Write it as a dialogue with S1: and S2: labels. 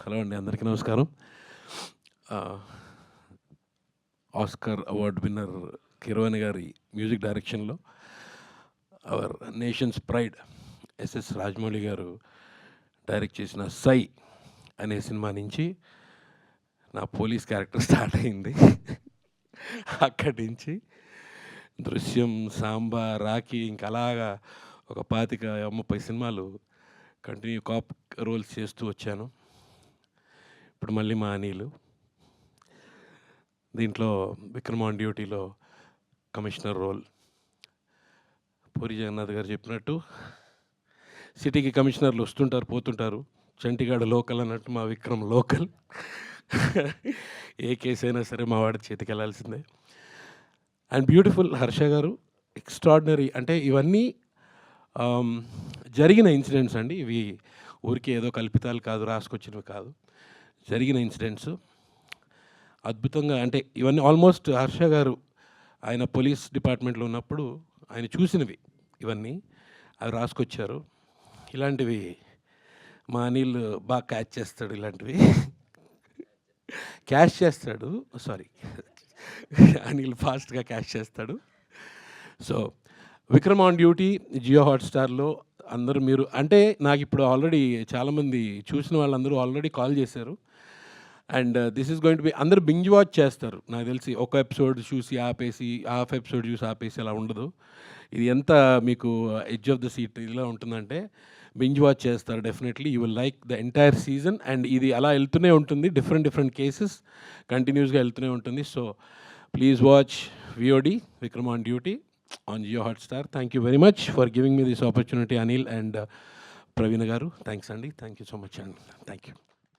S1: Hello అండి, అందరికీ నమస్కారం. ఆస్కార్ అవార్డ్ విన్నర్ కీరవాణి గారి మ్యూజిక్ డైరెక్షన్లో our nation's pride SS Rajamouli గారు డైరెక్ట్ చేసిన సై అనే సినిమా నుంచి నా పోలీస్ క్యారెక్టర్ స్టార్ట్ అయింది. అక్కడి నుంచి దృశ్యం, సాంబా, రాఖీ ఇంకా అలాగా ఒక 25-30 సినిమాలు కంటిన్యూ కాప్ రోల్స్ చేస్తూ వచ్చాను. ఇప్పుడు మళ్ళీ మా అనిలు దీంట్లో విక్రమ్ ఆన్ డ్యూటీలో కమిషనర్ రోల్. పూరి జగన్నాథ్ గారు చెప్పినట్టు సిటీకి కమిషనర్లు వస్తుంటారు పోతుంటారు, చంటిగాడు లోకల్ అన్నట్టు మా విక్రమ్ లోకల్. ఏ కేసు అయినా సరే మా వాడి చేతికి వెళ్ళాల్సిందే. అండ్ బ్యూటిఫుల్ హర్ష గారు, ఎక్స్ట్రాడినరీ. అంటే ఇవన్నీ జరిగిన ఇన్సిడెంట్స్ అండి. ఇవి ఊరికే ఏదో కల్పితాలు కాదు, రాసుకొచ్చినవి కాదు, జరిగిన ఇన్సిడెంట్స్. అద్భుతంగా అంటే ఇవన్నీ ఆల్మోస్ట్ హర్ష గారు ఆయన పోలీస్ డిపార్ట్మెంట్లో ఉన్నప్పుడు ఆయన చూసినవి ఇవన్నీ, అవి రాసుకొచ్చారు. ఇలాంటివి మా అనిల్ బాగా క్యాచ్ చేస్తాడు, ఇలాంటివి క్యాష్ చేస్తాడు, సారీ అనిల్ ఫాస్ట్గా క్యాష్ చేస్తాడు. So Vikram on duty Jio హాట్స్టార్లో అందరూ మీరు అంటే నాకు ఇప్పుడు ఆల్రెడీ చాలామంది చూసిన వాళ్ళందరూ ఆల్రెడీ కాల్ చేశారు. And this is going to be అందరూ బింజ్ వాచ్ చేస్తారు నాకు తెలిసి. ఒక ఎపిసోడ్ చూసి ఆపేసి, హాఫ్ ఎపిసోడ్ చూసి ఆపేసి అలా ఉండదు. ఇది ఎంత మీకు ఎడ్జ్ ఆఫ్ ద సీట్ ఇలా ఉంటుందంటే బింజ్ వాచ్ చేస్తారు definitely. You will like the entire season. And ఇది అలా వెళ్తూనే ఉంటుంది, డిఫరెంట్ కేసెస్ కంటిన్యూస్గా వెళ్తూనే ఉంటుంది. So please watch VOD Vikram on duty on Jio Hotstar. Thank you very much for giving me this opportunity, Anil and Praveen garu. Thanks, Andy. Thank you so much, and thank you.